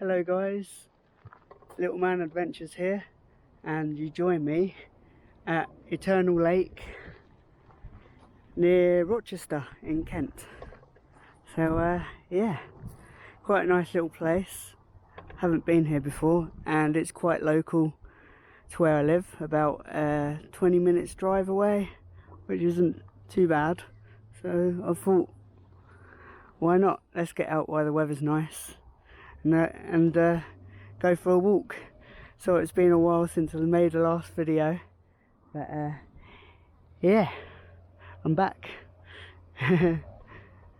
Hello guys, Little Man Adventures here, and you join me at Eternal Lake near Rochester in Kent. So yeah, quite a nice little place. Haven't been here before, and it's quite local to where I live, about 20 minutes drive away, which isn't too bad. So I thought, why not? Let's get out while the weather's nice and go for a walk. So it's been a while since I made the last video, but yeah, I'm back.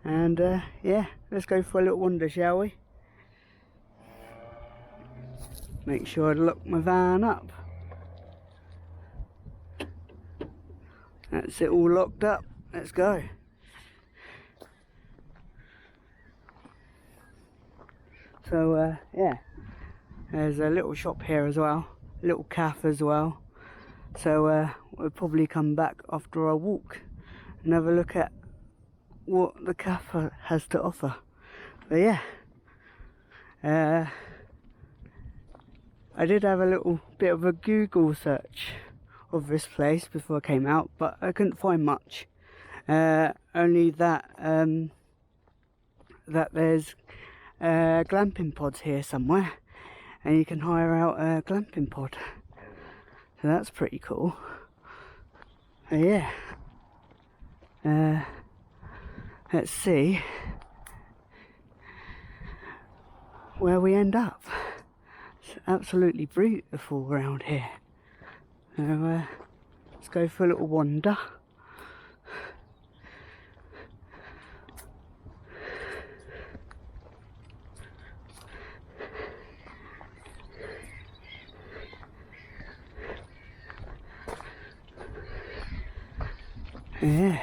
And yeah, let's go for a little wander, shall we? Make sure I lock my van up. That's it, all locked up. Let's go. So yeah, there's a little shop here as well, a little cafe as well. So we'll probably come back after our walk and have a look at what the cafe has to offer. But yeah, I did have a little bit of a Google search of this place before I came out, but I couldn't find much. Only that that there's glamping pods here somewhere, and you can hire out a glamping pod. So that's pretty cool. Yeah. Let's see where we end up. It's absolutely beautiful around here. So let's go for a little wander. Yeah.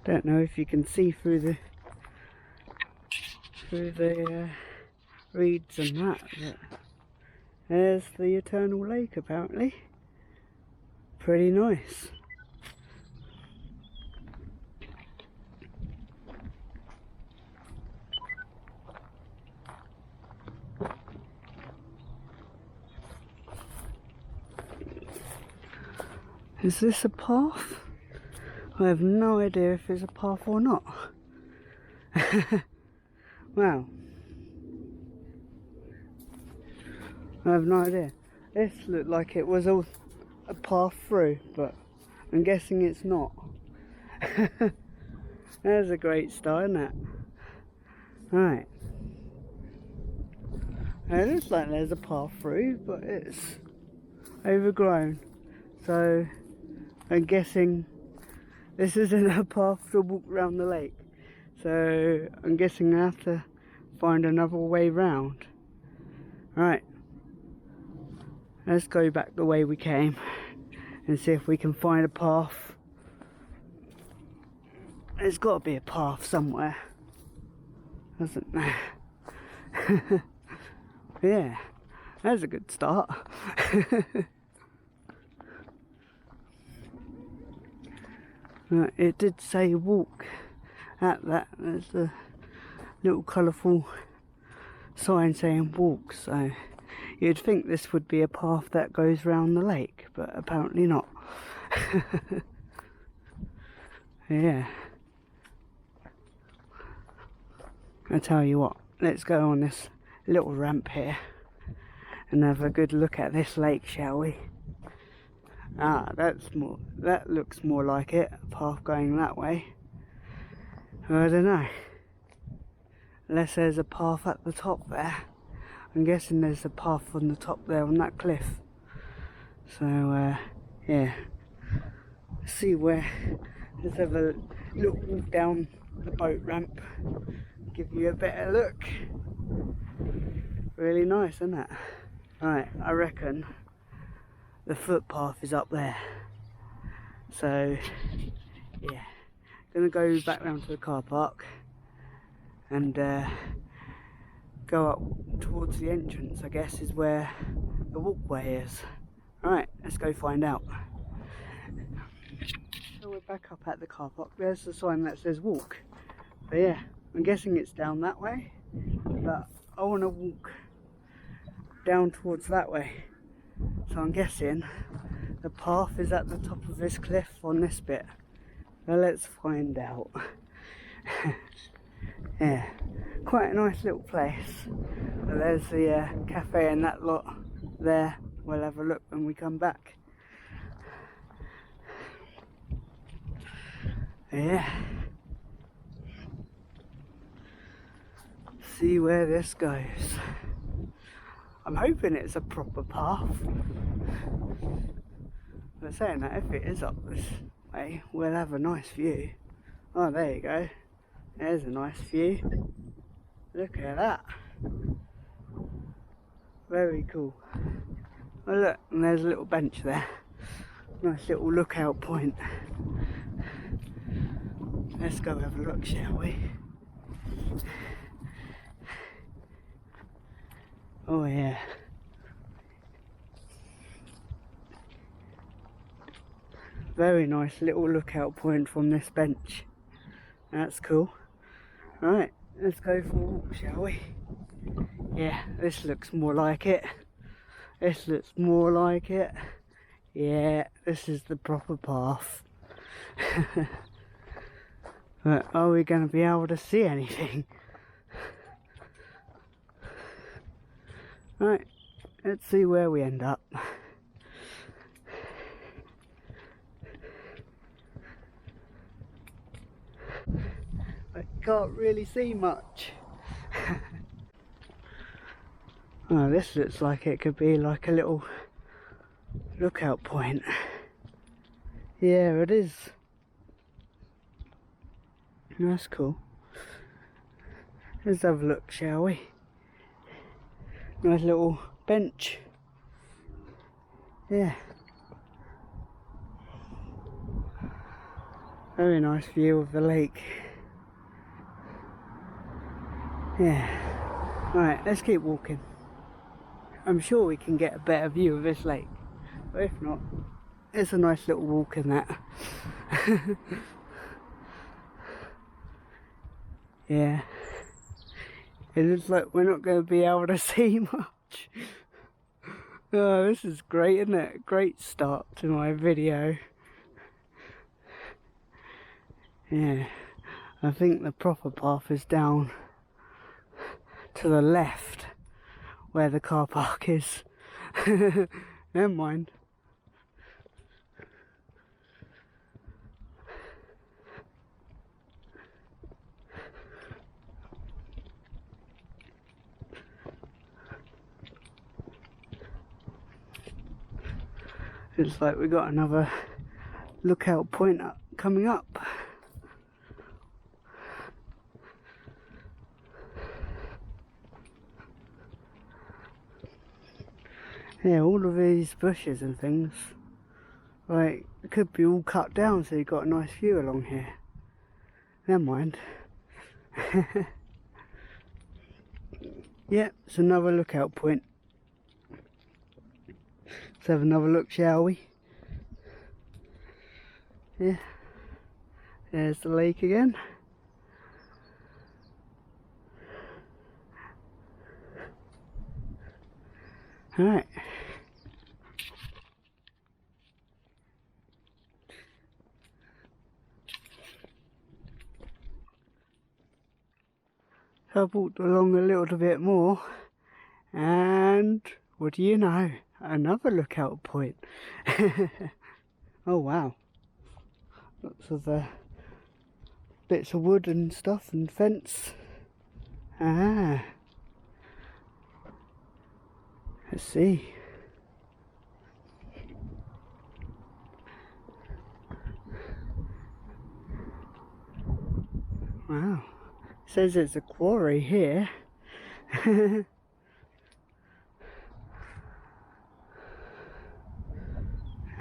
Don't know if you can see through the reeds and that, but there's the Eternal Lake apparently. Pretty nice. Is this a path? I have no idea if it's a path or not. Wow. I have no idea. This looked like it was all a path through, but I'm guessing it's not. There's a great start, isn't it? Right. It looks like there's a path through, but it's overgrown. So I'm guessing this isn't a path to walk around the lake. So I'm guessing I have to find another way round. Right. Let's go back the way we came and see if we can find a path. There's got to be a path somewhere, hasn't there? Yeah, that's a good start. It did say walk at that. There's a little colourful sign saying walk, so you'd think this would be a path that goes round the lake, but apparently not. Yeah. I tell you what, let's go on this little ramp here and have a good look at this lake, shall we? Ah, that looks more like it, a path going that way. I don't know. Unless there's a path at the top there. I'm guessing there's a path on the top there on that cliff. So yeah. Let's see where. Let's have a little walk down the boat ramp. Give you a better look. Really nice, isn't it? Right, I reckon the footpath is up there. So yeah, gonna go back round to the car park and go up towards the entrance, I guess, is where the walkway is. Alright, let's go find out. So we're we're back up at the car park. There's the sign that says walk. But yeah, I'm guessing it's down that way. But I want to walk down towards that way. So I'm guessing the path is at the top of this cliff on this bit. Well, let's find out. Yeah, quite a nice little place. But there's the cafe and that lot there. We'll have a look when we come back. Yeah. See where this goes. I'm hoping it's a proper path. But saying that, if it is up this way, we'll have a nice view. Oh, there you go. There's a nice view. Look at that. Very cool. Oh look, and there's a little bench there. Nice little lookout point. Let's go have a look, shall we? Oh yeah. Very nice little lookout point from this bench. That's cool. Right, let's go for a walk, shall we? Yeah, this looks more like it. This looks more like it. Yeah, this is the proper path. But are we going to be able to see anything? Right, let's see where we end up. I can't really see much. Oh, this looks like it could be like a little lookout point. Yeah, it is. That's cool. Let's have a look, shall we? Nice little bench. Yeah. Very nice view of the lake. Yeah. Right, let's keep walking. I'm sure we can get a better view of this lake. But if not, it's a nice little walk in that. Yeah. It looks like we're not going to be able to see much. Oh, this is great, isn't it? Great start to my video. Yeah. I think the proper path is down to the left where the car park is. Never mind. Looks like we got another lookout point coming up. Yeah, all of these bushes and things, like, it could be all cut down so you've got a nice view along here. Never mind. Yeah, it's another lookout point. Let's have another look, shall we? Yeah. There's the lake again. Alright. So I've walked along a little bit more, and what do you know? Another lookout point. Oh wow. Lots of bits of wood and stuff and fence. Ah. Let's see. Wow. It says it's a quarry here.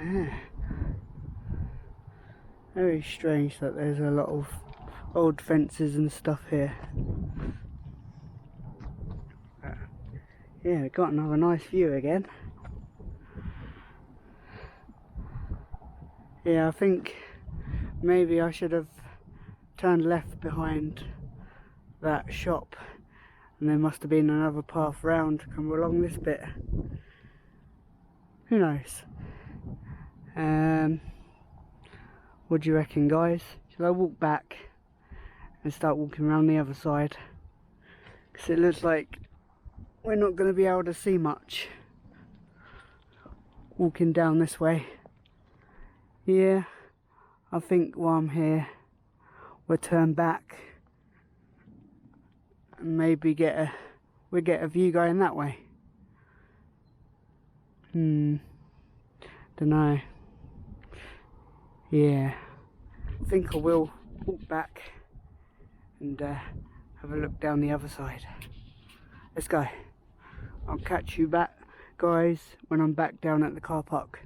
Ah. Very strange that there's a lot of old fences and stuff here. Yeah, we've got another nice view again. Yeah, I think maybe I should have turned left behind that shop, and there must have been another path round to come along this bit. Who knows? What do you reckon, guys? Shall I walk back and start walking around the other side? Because it looks like we're not going to be able to see much walking down this way. Yeah, I think while I'm here we'll turn back and maybe we'll get a view going that way. Dunno. Yeah, I think I will walk back and have a look down the other side. Let's go. I'll catch you back, guys, when I'm back down at the car park.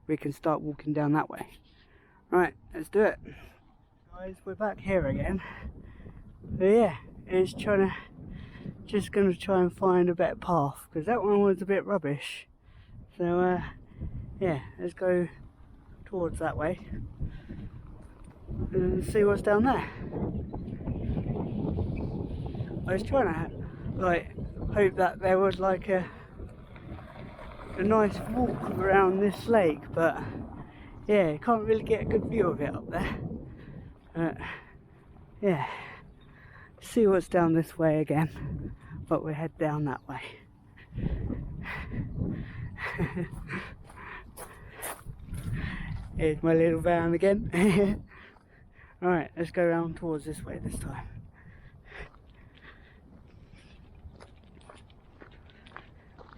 We can start walking down that way. Right, let's do it. Guys, we're back here again. But yeah, it's just gonna try and find a better path, because that one was a bit rubbish. So yeah, let's go towards that way and see what's down there. I was trying to like hope that there was like a nice walk around this lake, but yeah, you can't really get a good view of it up there. Yeah, see what's down this way again, but we'll head down that way. Here's my little van again. Alright, let's go around towards this way this time.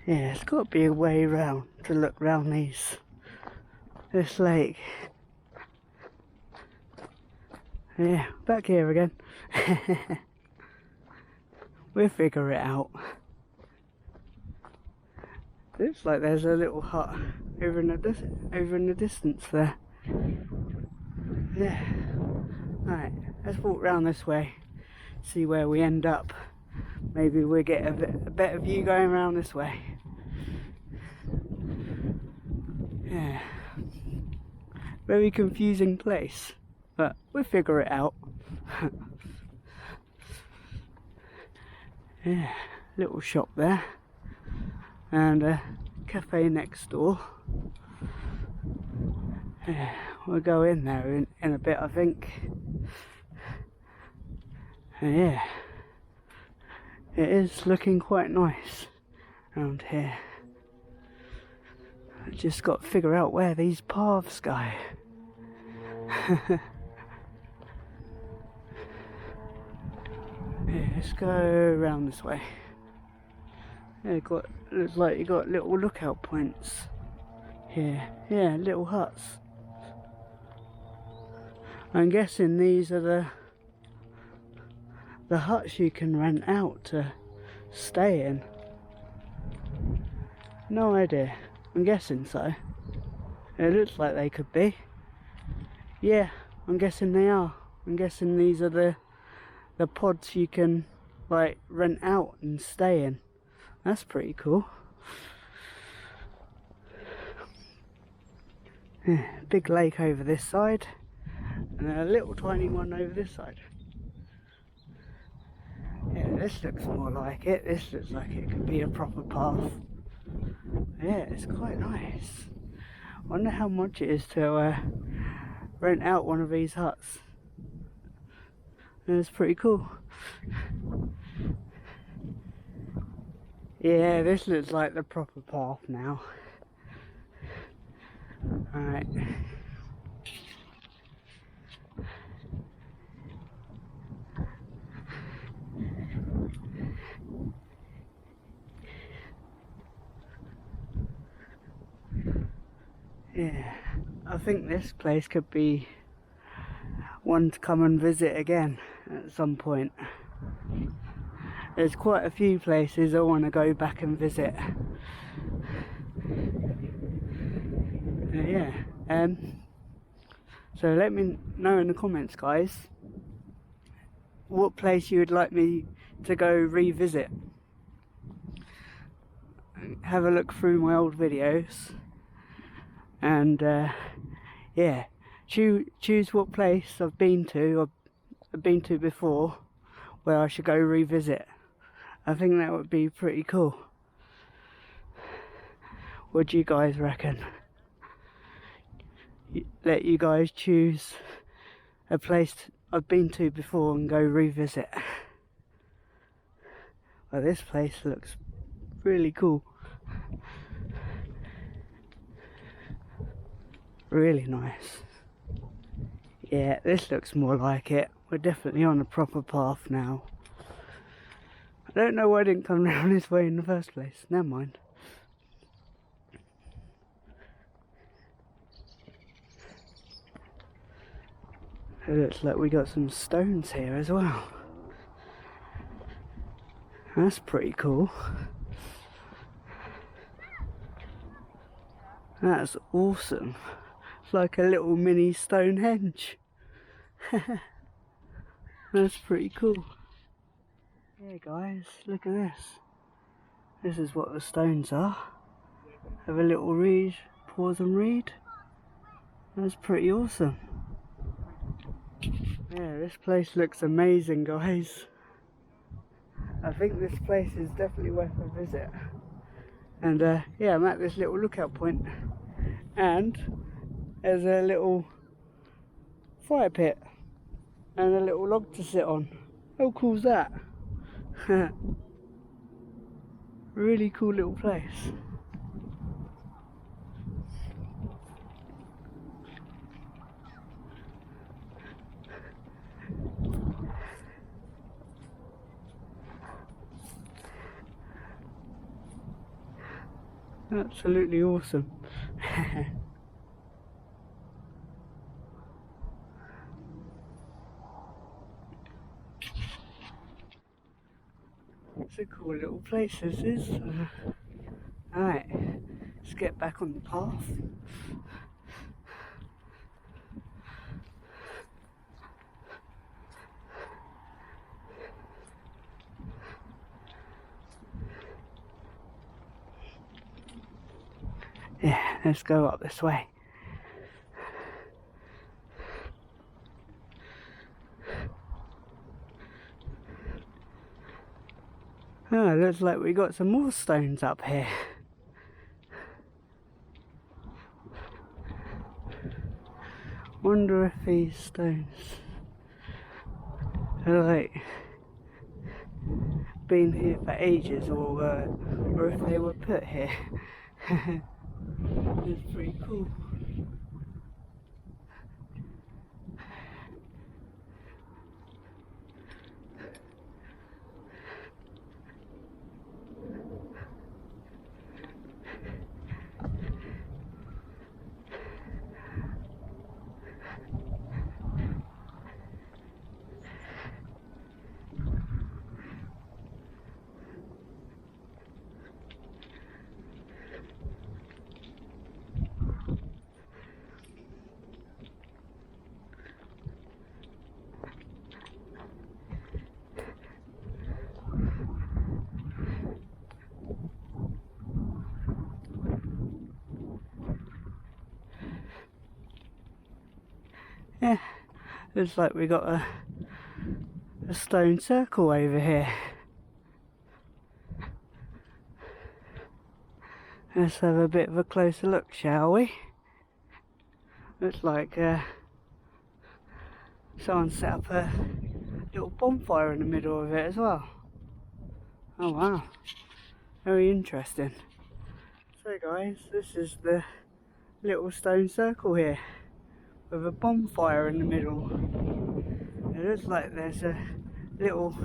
Yeah, it's got to be a way round to look round this lake. Yeah, back here again. We'll figure it out. Looks like there's a little hut over in the distance there. Yeah. Alright, let's walk round this way, see where we end up. Maybe we'll get a better view going around this way. Yeah. Very confusing place, but we'll figure it out. Yeah, little shop there. And a cafe next door. Yeah, we'll go in there in a bit, I think. Yeah, it is looking quite nice around here. I just got to figure out where these paths go. Yeah, let's go around this way. Yeah, looks like you got little lookout points here. Yeah, little huts. I'm guessing these are the huts you can rent out to stay in. No idea. I'm guessing so. It looks like they could be. Yeah, I'm guessing they are. I'm guessing these are the pods you can like rent out and stay in. That's pretty cool. Yeah, big lake over this side and a little tiny one over this side. Yeah, this looks more like it. This looks like it could be a proper path. Yeah, it's quite nice. Wonder how much it is to rent out one of these huts. It's pretty cool. Yeah, this looks like the proper path now. Alright. Yeah, I think this place could be one to come and visit again at some point. There's quite a few places I want to go back and visit. Yeah, so let me know in the comments, guys, what place you would like me to go revisit. Have a look through my old videos and yeah, choose what place I've been to, or I've been to before, where I should go revisit. I think that would be pretty cool. What do you guys reckon? Let you guys choose a place I've been to before and go revisit. Well, this place looks really cool. Really nice. Yeah, this looks more like it. We're definitely on a proper path now. I don't know why I didn't come down this way in the first place. Never mind. It looks like we got some stones here as well. That's pretty cool. That's awesome. It's like a little mini Stonehenge. That's pretty cool. Yeah guys, look at this. This is what the stones are. Have a little read, pause and read. That's pretty awesome. Yeah, this place looks amazing guys. I think this place is definitely worth a visit. And yeah, I'm at this little lookout point, and there's a little fire pit and a little log to sit on. How cool is that? Really cool little place. Absolutely awesome. It's a cool little place this is. Alright, let's get back on the path. Yeah, let's go up this way. Oh, looks like we got some more stones up here. Wonder if these stones are like been here for ages, or if they were put here. It's pretty cool. Yeah, looks like we got a stone circle over here. Let's have a bit of a closer look, shall we? Looks like someone set up a little bonfire in the middle of it as well. Oh wow, very interesting. So guys, this is the little stone circle here, with a bonfire in the middle. It looks like there's a little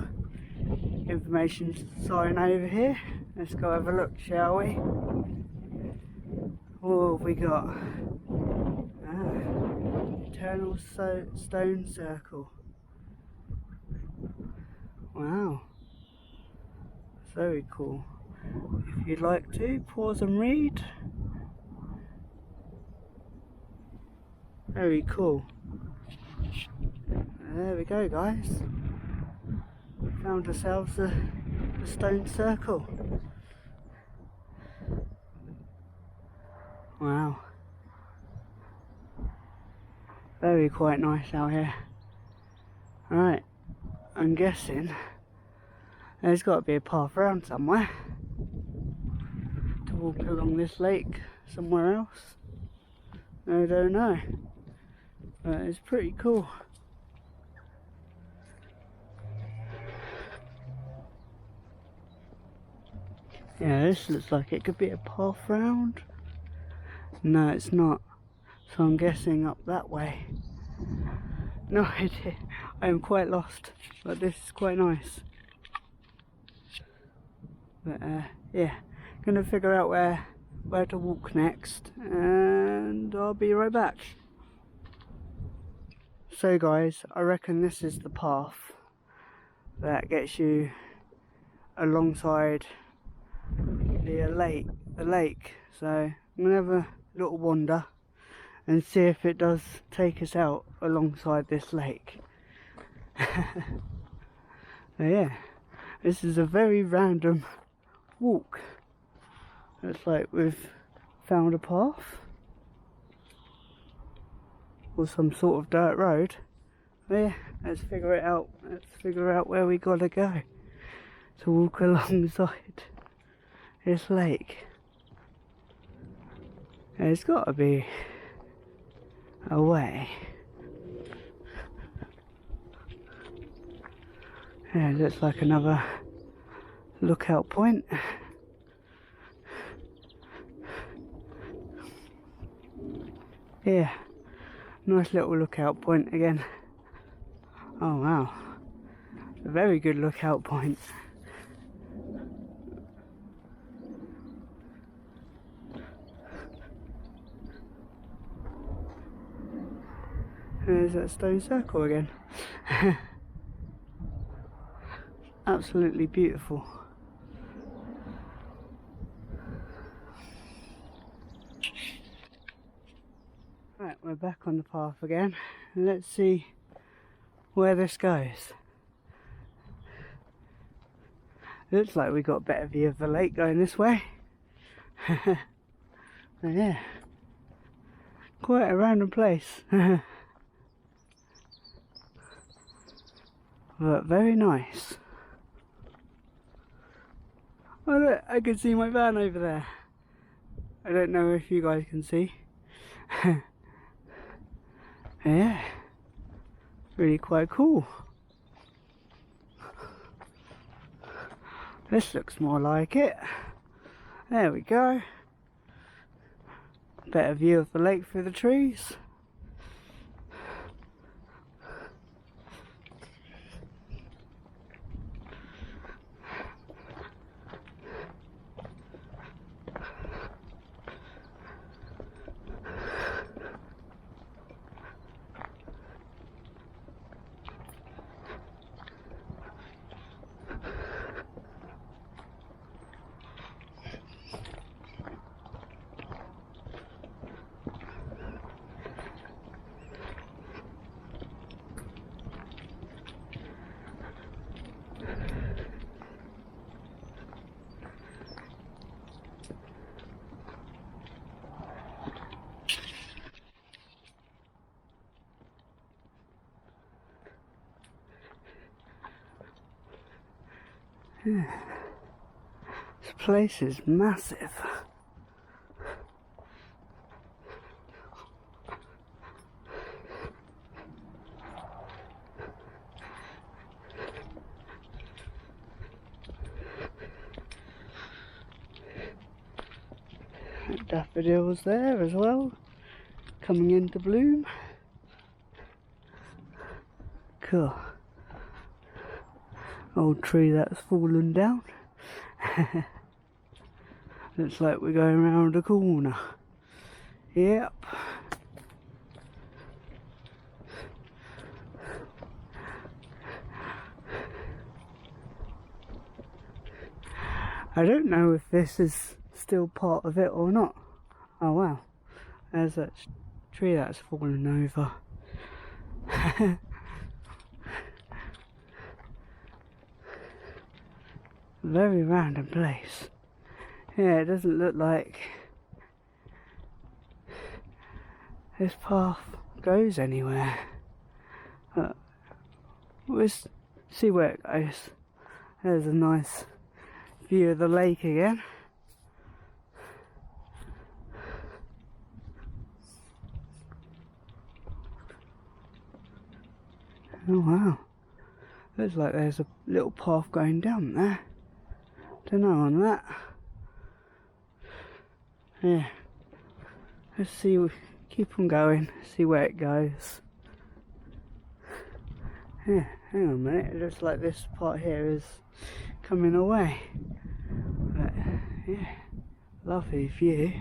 information sign over here. Let's go have a look, shall we? What have we got? Eternal Stone Circle. Wow. Very cool. If you'd like to, pause and read. Very cool. There we go guys. Found ourselves a stone circle. Wow. Very quite nice out here. Alright, I'm guessing there's got to be a path around somewhere to walk along this lake somewhere else. I don't know, but it's pretty cool. Yeah, this looks like it could be a path round. No, it's not. So I'm guessing up that way. No idea. I am quite lost, but this is quite nice. But yeah, gonna figure out where to walk next, and I'll be right back. So guys, I reckon this is the path that gets you alongside the lake. So I'm gonna have a little wander and see if it does take us out alongside this lake. So yeah, this is a very random walk. Looks like we've found a path or some sort of dirt road. But yeah, let's figure it out. Let's figure out where we gotta go to walk alongside this lake. There's gotta be a way. Yeah, it looks like another lookout point. Yeah, nice little lookout point again. Oh wow, a very good lookout point. There's that stone circle again. Absolutely beautiful. Right, we're back on the path again. Let's see where this goes. Looks like we got a better view of the lake going this way. Oh, yeah, quite a random place. But very nice. Oh look, I can see my van over there. I don't know if you guys can see. Yeah, really quite cool. This looks more like it. There we go. Better view of the lake through the trees. This place is massive. Daffodils there as well, coming into bloom. Cool. Old tree that's fallen down. Looks like we're going around a corner. Yep. I don't know if this is still part of it or not. Oh wow, there's that tree that's fallen over. Very random place. Yeah, it doesn't look like this path goes anywhere. Let's see where it goes. There's a nice view of the lake again. Oh wow, looks like there's a little path going down there. Don't know on that. Yeah, let's see, keep on going, see where it goes. Yeah, hang on a minute, it looks like this part here is coming away. But yeah, lovely view.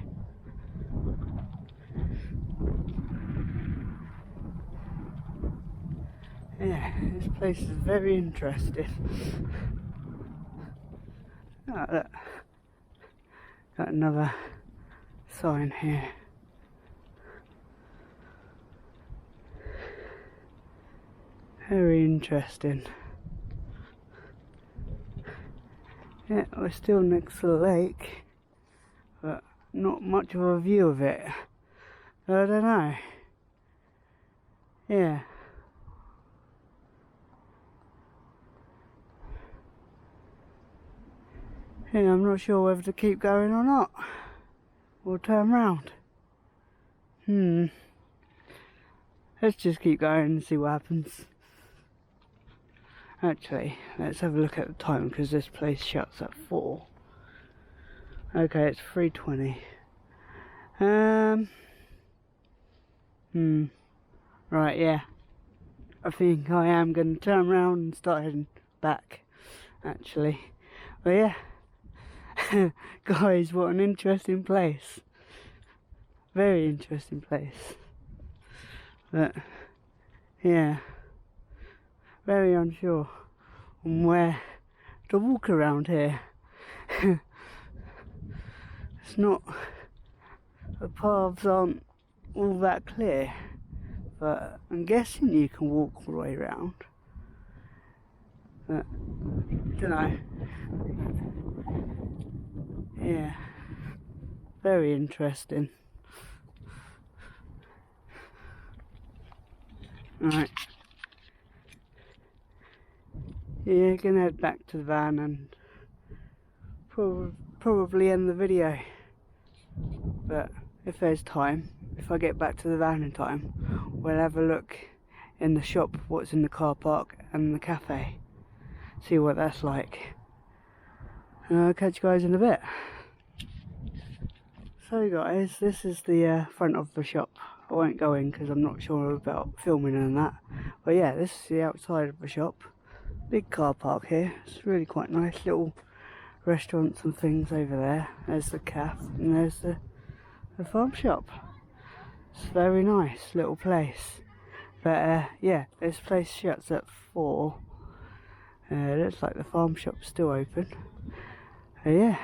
Yeah, this place is very interesting. Oh, look. Got another sign here. Very interesting. Yeah, we're still next to the lake, but not much of a view of it. I don't know. Yeah. Yeah, I'm not sure whether to keep going or not. Or turn round. Let's just keep going and see what happens. Actually, let's have a look at the time because this place shuts at 4. Okay, it's 3:20. Right, yeah. I think I am going to turn around and start heading back, actually. But yeah. Guys, what an interesting place. Very interesting place. But yeah, very unsure on where to walk around here. It's not, the paths aren't all that clear, but I'm guessing you can walk all the way around. But I don't know. Yeah, very interesting. Right. Yeah, gonna head back to the van and probably end the video. But if there's time, if I get back to the van in time, we'll have a look in the shop, what's in the car park and the cafe. See what that's like. And I'll catch you guys in a bit. So guys, this is the front of the shop. I won't go in because I'm not sure about filming and that. But yeah, this is the outside of the shop. Big car park here. It's really quite nice. Little restaurants and things over there. There's the cafe and there's the farm shop. It's a very nice little place. But yeah, this place shuts at 4. Looks like the farm shop's still open. Yeah,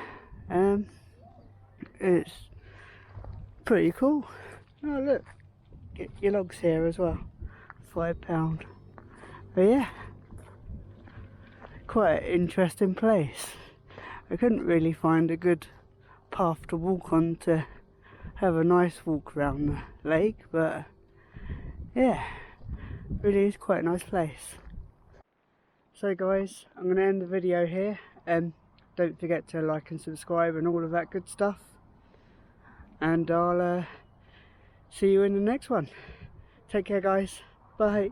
it's pretty cool. Oh look, get your logs here as well, £5. But yeah, quite an interesting place. I couldn't really find a good path to walk on to have a nice walk around the lake, but yeah, really is quite a nice place. So guys, I'm going to end the video here. Don't forget to like and subscribe and all of that good stuff. And I'll see you in the next one. Take care guys. Bye.